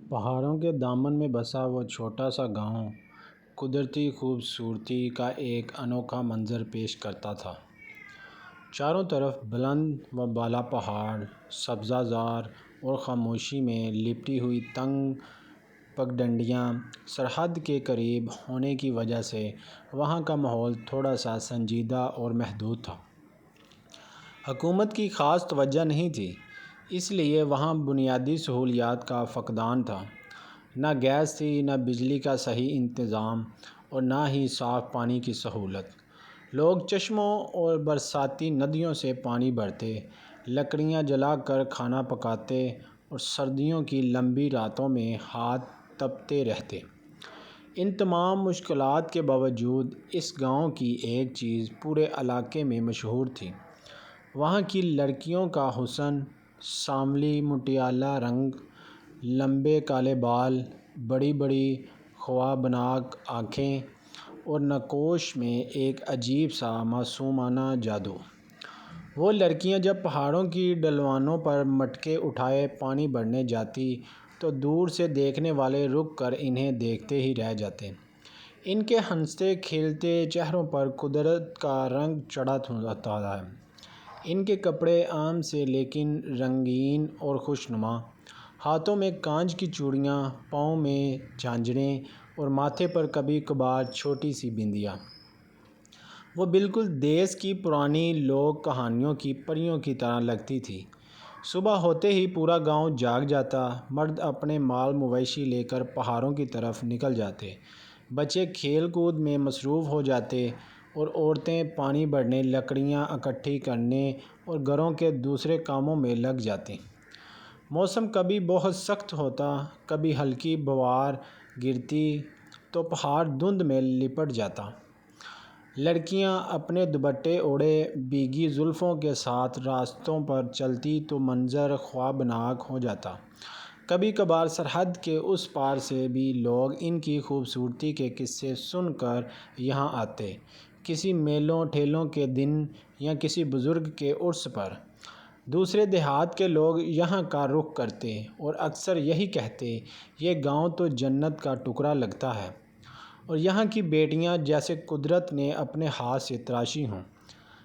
پہاڑوں کے دامن میں بسا وہ چھوٹا سا گاؤں قدرتی خوبصورتی کا ایک انوکھا منظر پیش کرتا تھا۔ چاروں طرف بلند و بالا پہاڑ، سبزہ زار اور خاموشی میں لپٹی ہوئی تنگ پگڈنڈیاں۔ سرحد کے قریب ہونے کی وجہ سے وہاں کا ماحول تھوڑا سا سنجیدہ اور محدود تھا۔ حکومت کی خاص توجہ نہیں تھی، اس لیے وہاں بنیادی سہولیات کا فقدان تھا۔ نہ گیس تھی، نہ بجلی کا صحیح انتظام اور نہ ہی صاف پانی کی سہولت۔ لوگ چشموں اور برساتی ندیوں سے پانی بھرتے، لکڑیاں جلا کر کھانا پکاتے اور سردیوں کی لمبی راتوں میں ہاتھ تپتے رہتے۔ ان تمام مشکلات کے باوجود اس گاؤں کی ایک چیز پورے علاقے میں مشہور تھی، وہاں کی لڑکیوں کا حسن۔ سانولی مٹیالہ رنگ، لمبے کالے بال، بڑی بڑی خوابناک آنکھیں اور نقوش میں ایک عجیب سا معصومانہ جادو۔ وہ لڑکیاں جب پہاڑوں کی ڈھلوانوں پر مٹکے اٹھائے پانی بھرنے جاتی تو دور سے دیکھنے والے رک کر انہیں دیکھتے ہی رہ جاتے۔ ان کے ہنستے کھیلتے چہروں پر قدرت کا رنگ چڑھا ہوتا ہے۔ ان کے کپڑے عام سے لیکن رنگین اور خوشنما، ہاتھوں میں کانچ کی چوڑیاں، پاؤں میں جھانجھریں اور ماتھے پر کبھی کبھار چھوٹی سی بندیاں۔ وہ بالکل دیس کی پرانی لوک کہانیوں کی پریوں کی طرح لگتی تھیں۔ صبح ہوتے ہی پورا گاؤں جاگ جاتا، مرد اپنے مال مویشی لے کر پہاڑوں کی طرف نکل جاتے، بچے کھیل کود میں مصروف ہو جاتے اور عورتیں پانی بھرنے، لکڑیاں اکٹھی کرنے اور گھروں کے دوسرے کاموں میں لگ جاتیں۔ موسم کبھی بہت سخت ہوتا، کبھی ہلکی بوار گرتی تو پہاڑ دھند میں لپٹ جاتا۔ لڑکیاں اپنے دوپٹے اوڑھے بھیگی زلفوں کے ساتھ راستوں پر چلتی تو منظر خوابناک ہو جاتا۔ کبھی کبھار سرحد کے اس پار سے بھی لوگ ان کی خوبصورتی کے قصے سن کر یہاں آتے، کسی میلوں ٹھیلوں کے دن یا کسی بزرگ کے عرس پر۔ دوسرے دیہات کے لوگ یہاں کا رخ کرتے اور اکثر یہی کہتے، یہ گاؤں تو جنت کا ٹکڑا لگتا ہے اور یہاں کی بیٹیاں جیسے قدرت نے اپنے ہاتھ سے تراشی ہوں۔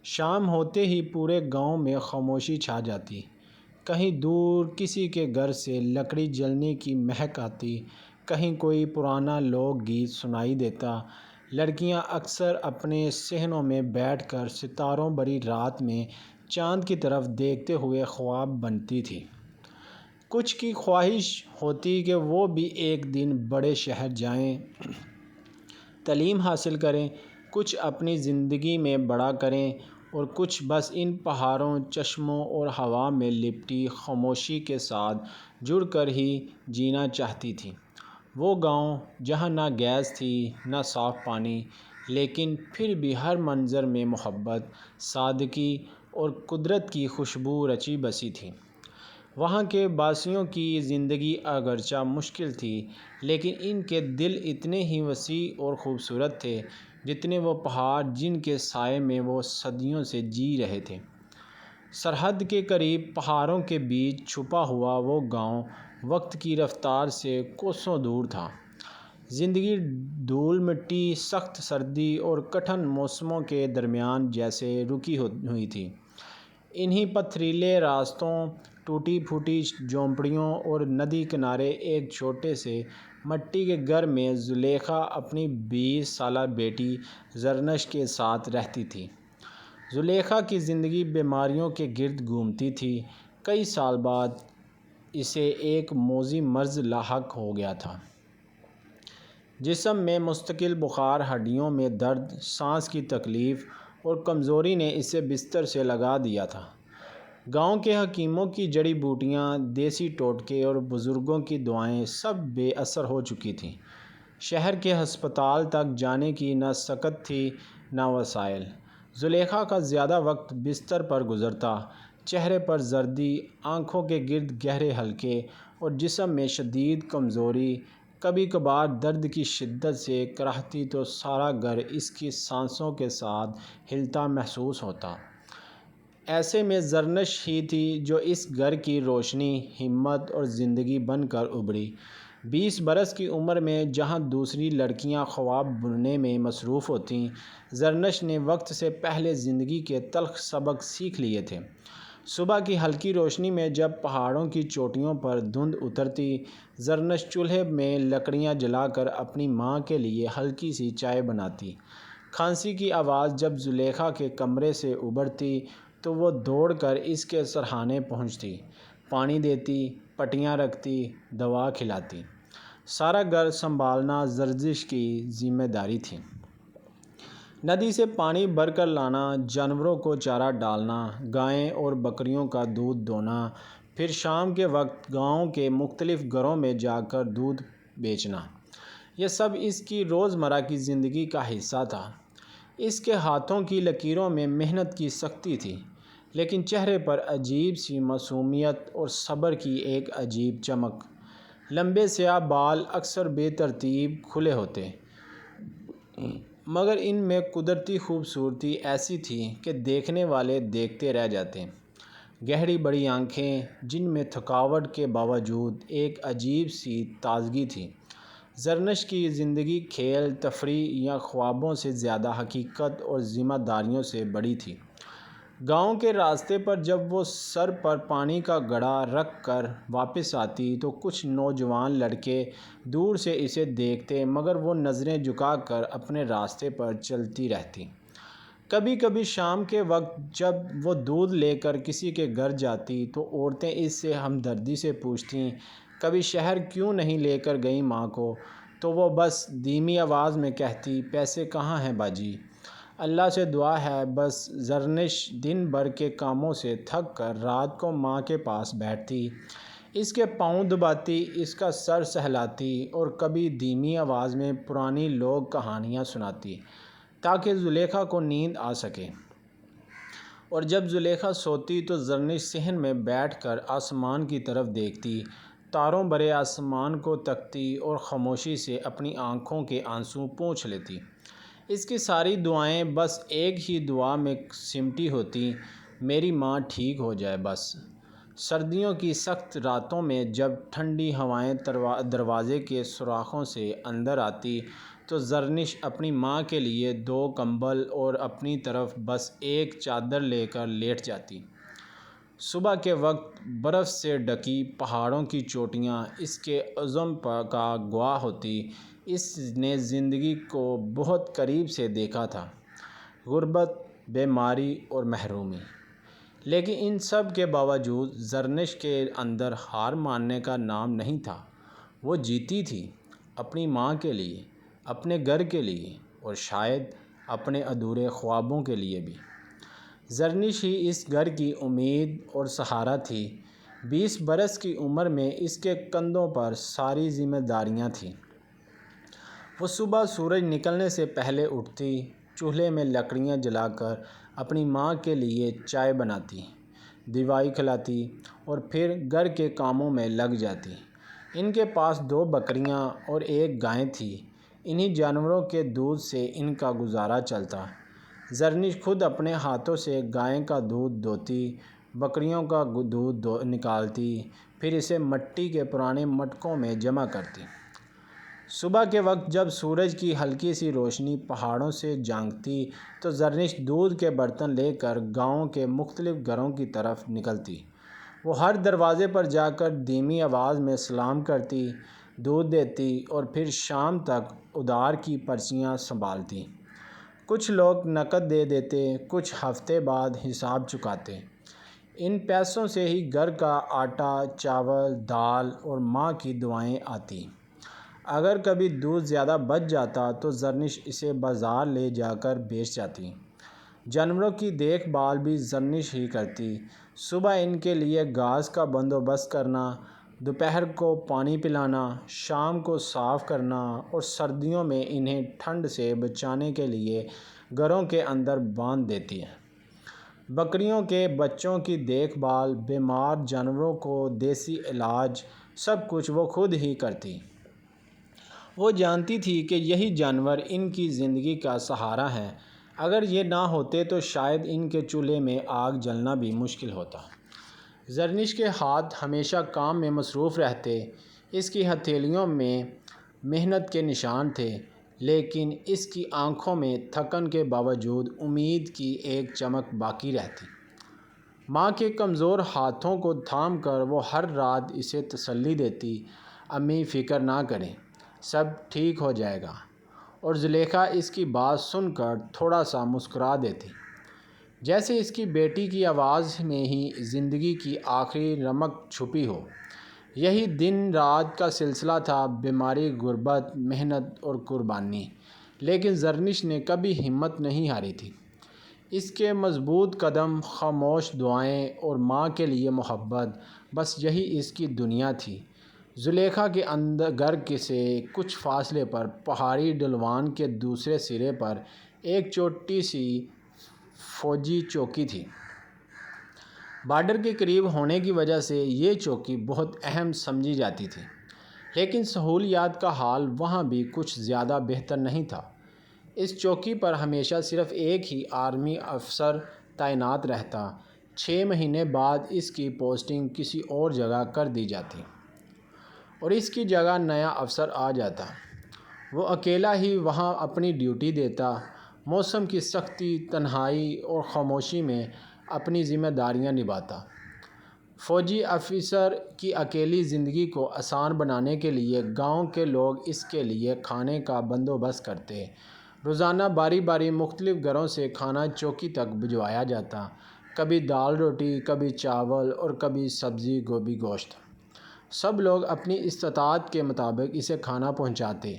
شام ہوتے ہی پورے گاؤں میں خاموشی چھا جاتی۔ کہیں دور کسی کے گھر سے لکڑی جلنے کی مہک آتی، کہیں کوئی پرانا لوک گیت سنائی دیتا۔ لڑکیاں اکثر اپنے صحنوں میں بیٹھ کر ستاروں بھری رات میں چاند کی طرف دیکھتے ہوئے خواب بنتی تھیں۔ کچھ کی خواہش ہوتی کہ وہ بھی ایک دن بڑے شہر جائیں، تعلیم حاصل کریں، کچھ اپنی زندگی میں بڑا کریں، اور کچھ بس ان پہاڑوں، چشموں اور ہوا میں لپٹی خاموشی کے ساتھ جڑ کر ہی جینا چاہتی تھیں۔ وہ گاؤں جہاں نہ گیس تھی، نہ صاف پانی، لیکن پھر بھی ہر منظر میں محبت، سادگی اور قدرت کی خوشبو رچی بسی تھی۔ وہاں کے باسیوں کی زندگی اگرچہ مشکل تھی، لیکن ان کے دل اتنے ہی وسیع اور خوبصورت تھے جتنے وہ پہاڑ جن کے سائے میں وہ صدیوں سے جی رہے تھے۔ سرحد کے قریب پہاڑوں کے بیچ چھپا ہوا وہ گاؤں وقت کی رفتار سے کوسوں دور تھا۔ زندگی دھول مٹی، سخت سردی اور کٹھن موسموں کے درمیان جیسے رکی ہوئی تھی۔ انہی پتھریلے راستوں، ٹوٹی پھوٹی جھونپڑیوں اور ندی کنارے ایک چھوٹے سے مٹی کے گھر میں زلیخا اپنی 20 سالہ بیٹی زرنش کے ساتھ رہتی تھی۔ زلیخا کی زندگی بیماریوں کے گرد گھومتی تھی۔ کئی سال بعد اسے ایک موذی مرض لاحق ہو گیا تھا۔ جسم میں مستقل بخار، ہڈیوں میں درد، سانس کی تکلیف اور کمزوری نے اسے بستر سے لگا دیا تھا۔ گاؤں کے حکیموں کی جڑی بوٹیاں، دیسی ٹوٹکے اور بزرگوں کی دعائیں سب بے اثر ہو چکی تھیں۔ شہر کے ہسپتال تک جانے کی نہ سکت تھی، نہ وسائل۔ زلیخا کا زیادہ وقت بستر پر گزرتا، چہرے پر زردی، آنکھوں کے گرد گہرے حلقے اور جسم میں شدید کمزوری۔ کبھی کبھار درد کی شدت سے کراہتی تو سارا گھر اس کی سانسوں کے ساتھ ہلتا محسوس ہوتا۔ ایسے میں زرنش ہی تھی جو اس گھر کی روشنی، ہمت اور زندگی بن کر ابھری۔ 20 برس کی عمر میں جہاں دوسری لڑکیاں خواب بننے میں مصروف ہوتیں، زرنش نے وقت سے پہلے زندگی کے تلخ سبق سیکھ لیے تھے۔ صبح کی ہلکی روشنی میں جب پہاڑوں کی چوٹیوں پر دھند اترتی، زرنش چولہے میں لکڑیاں جلا کر اپنی ماں کے لیے ہلکی سی چائے بناتی۔ کھانسی کی آواز جب زلیخا کے کمرے سے ابھرتی تو وہ دوڑ کر اس کے سرہانے پہنچتی، پانی دیتی، پٹیاں رکھتی، دوا کھلاتی۔ سارا گھر سنبھالنا زرنش کی ذمہ داری تھی۔ ندی سے پانی بھر کر لانا، جانوروں کو چارہ ڈالنا، گائیں اور بکریوں کا دودھ دونا، پھر شام کے وقت گاؤں کے مختلف گھروں میں جا کر دودھ بیچنا، یہ سب اس کی روزمرہ کی زندگی کا حصہ تھا۔ اس کے ہاتھوں کی لکیروں میں محنت کی سختی تھی، لیکن چہرے پر عجیب سی معصومیت اور صبر کی ایک عجیب چمک۔ لمبے سیاہ بال اکثر بے ترتیب کھلے ہوتے، مگر ان میں قدرتی خوبصورتی ایسی تھی کہ دیکھنے والے دیکھتے رہ جاتے۔ گہری بڑی آنکھیں جن میں تھکاوٹ کے باوجود ایک عجیب سی تازگی تھی۔ زرنش کی زندگی کھیل، تفریح یا خوابوں سے زیادہ حقیقت اور ذمہ داریوں سے بڑی تھی۔ گاؤں کے راستے پر جب وہ سر پر پانی کا گھڑا رکھ کر واپس آتی تو کچھ نوجوان لڑکے دور سے اسے دیکھتے، مگر وہ نظریں جھکا کر اپنے راستے پر چلتی رہتی۔ کبھی کبھی شام کے وقت جب وہ دودھ لے کر کسی کے گھر جاتی تو عورتیں اس سے ہمدردی سے پوچھتیں، کبھی شہر کیوں نہیں لے کر گئی ماں کو؟ تو وہ بس دھیمی آواز میں کہتی، پیسے کہاں ہیں باجی، اللہ سے دعا ہے بس۔ زرنش دن بھر کے کاموں سے تھک کر رات کو ماں کے پاس بیٹھتی، اس کے پاؤں دباتی، اس کا سر سہلاتی اور کبھی دھیمی آواز میں پرانی لوک کہانیاں سناتی تاکہ زلیخا کو نیند آ سکے۔ اور جب زلیخا سوتی تو زرنش صحن میں بیٹھ کر آسمان کی طرف دیکھتی، تاروں بھرے آسمان کو تکتی اور خاموشی سے اپنی آنکھوں کے آنسو پونچھ لیتی۔ اس کی ساری دعائیں بس ایک ہی دعا میں سمٹی ہوتیں، میری ماں ٹھیک ہو جائے بس۔ سردیوں کی سخت راتوں میں جب ٹھنڈی ہوائیں دروازے کے سوراخوں سے اندر آتی تو زرنش اپنی ماں کے لیے 2 کمبل اور اپنی طرف بس ایک چادر لے کر لیٹ جاتی۔ صبح کے وقت برف سے ڈھکی پہاڑوں کی چوٹیاں اس کے عزم کا گواہ ہوتی۔ اس نے زندگی کو بہت قریب سے دیکھا تھا، غربت، بیماری اور محرومی، لیکن ان سب کے باوجود زرنش کے اندر ہار ماننے کا نام نہیں تھا۔ وہ جیتی تھی، اپنی ماں کے لیے، اپنے گھر کے لیے اور شاید اپنے ادھورے خوابوں کے لیے بھی۔ زرنش ہی اس گھر کی امید اور سہارا تھی۔ 20 برس کی عمر میں اس کے کندھوں پر ساری ذمہ داریاں تھیں۔ وہ صبح سورج نکلنے سے پہلے اٹھتی، چولہے میں لکڑیاں جلا کر اپنی ماں کے لیے چائے بناتی، دوائی کھلاتی اور پھر گھر کے کاموں میں لگ جاتی۔ ان کے پاس 2 بکریاں اور 1 گائے تھی، انہی جانوروں کے دودھ سے ان کا گزارا چلتا۔ زرنش خود اپنے ہاتھوں سے گائے کا دودھ دوہتی، بکریوں کا دودھ نکالتی، پھر اسے مٹی کے پرانے مٹکوں میں جمع کرتی۔ صبح کے وقت جب سورج کی ہلکی سی روشنی پہاڑوں سے جھانکتی تو زرنش دودھ کے برتن لے کر گاؤں کے مختلف گھروں کی طرف نکلتی۔ وہ ہر دروازے پر جا کر دھیمی آواز میں سلام کرتی، دودھ دیتی اور پھر شام تک ادار کی پرچیاں سنبھالتی۔ کچھ لوگ نقد دے دیتے، کچھ ہفتے بعد حساب چکاتے۔ ان پیسوں سے ہی گھر کا آٹا، چاول، دال اور ماں کی دعائیں آتی۔ اگر کبھی دودھ زیادہ بچ جاتا تو زرنش اسے بازار لے جا کر بیچ جاتی۔ جانوروں کی دیکھ بھال بھی زرنش ہی کرتی، صبح ان کے لیے گھاس کا بندوبست کرنا، دوپہر کو پانی پلانا، شام کو صاف کرنا اور سردیوں میں انہیں ٹھنڈ سے بچانے کے لیے گھروں کے اندر باندھ دیتی۔ بکریوں کے بچوں کی دیکھ بھال، بیمار جانوروں کو دیسی علاج، سب کچھ وہ خود ہی کرتی۔ وہ جانتی تھی کہ یہی جانور ان کی زندگی کا سہارا ہیں۔ اگر یہ نہ ہوتے تو شاید ان کے چولہے میں آگ جلنا بھی مشکل ہوتا۔ زرنش کے ہاتھ ہمیشہ کام میں مصروف رہتے، اس کی ہتھیلیوں میں محنت کے نشان تھے، لیکن اس کی آنکھوں میں تھکن کے باوجود امید کی ایک چمک باقی رہتی۔ ماں کے کمزور ہاتھوں کو تھام کر وہ ہر رات اسے تسلی دیتی، امی فکر نہ کریں، سب ٹھیک ہو جائے گا، اور زلیخا اس کی بات سن کر تھوڑا سا مسکرا دیتی، جیسے اس کی بیٹی کی آواز میں ہی زندگی کی آخری رمق چھپی ہو۔ یہی دن رات کا سلسلہ تھا، بیماری، غربت، محنت اور قربانی، لیکن زرنش نے کبھی ہمت نہیں ہاری تھی۔ اس کے مضبوط قدم، خاموش دعائیں اور ماں کے لیے محبت، بس یہی اس کی دنیا تھی۔ زلیخا کے گھر سے کچھ فاصلے پر پہاڑی ڈھلوان کے دوسرے سرے پر ایک چھوٹی سی فوجی چوکی تھی۔ بارڈر کے قریب ہونے کی وجہ سے یہ چوکی بہت اہم سمجھی جاتی تھی، لیکن سہولیات کا حال وہاں بھی کچھ زیادہ بہتر نہیں تھا۔ اس چوکی پر ہمیشہ صرف ایک ہی آرمی افسر تعینات رہتا۔ 6 مہینے بعد اس کی پوسٹنگ کسی اور جگہ کر دی جاتی اور اس کی جگہ نیا افسر آ جاتا۔ وہ اکیلا ہی وہاں اپنی ڈیوٹی دیتا، موسم کی سختی، تنہائی اور خاموشی میں اپنی ذمہ داریاں نبھاتا۔ فوجی افسر کی اکیلی زندگی کو آسان بنانے کے لیے گاؤں کے لوگ اس کے لیے کھانے کا بندوبست کرتے۔ روزانہ باری باری مختلف گھروں سے کھانا چوکی تک بھجوایا جاتا، کبھی دال روٹی، کبھی چاول اور کبھی سبزی، گوبھی، گوشت۔ سب لوگ اپنی استطاعت کے مطابق اسے کھانا پہنچاتے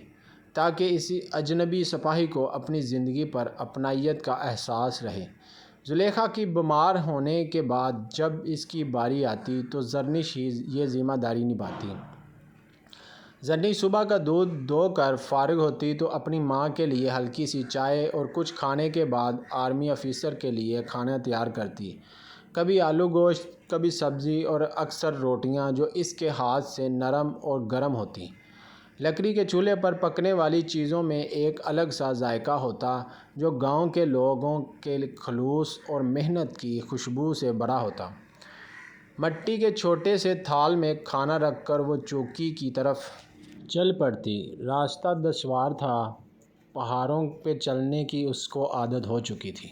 تاکہ اسی اجنبی سپاہی کو اپنی زندگی پر اپنائیت کا احساس رہے۔ زلیخا کی بیمار ہونے کے بعد جب اس کی باری آتی تو زرنش ہی یہ ذمہ داری نبھاتی۔ زرنش صبح کا دودھ دو کر فارغ ہوتی تو اپنی ماں کے لیے ہلکی سی چائے اور کچھ کھانے کے بعد آرمی افسر کے لیے کھانا تیار کرتی، کبھی آلو گوشت، کبھی سبزی اور اکثر روٹیاں جو اس کے ہاتھ سے نرم اور گرم ہوتیں۔ لکڑی کے چولہے پر پکنے والی چیزوں میں ایک الگ سا ذائقہ ہوتا جو گاؤں کے لوگوں کے خلوص اور محنت کی خوشبو سے بھرا ہوتا۔ مٹی کے چھوٹے سے تھال میں کھانا رکھ کر وہ چوکی کی طرف چل پڑتی۔ راستہ دشوار تھا، پہاڑوں پہ چلنے کی اس کو عادت ہو چکی تھی۔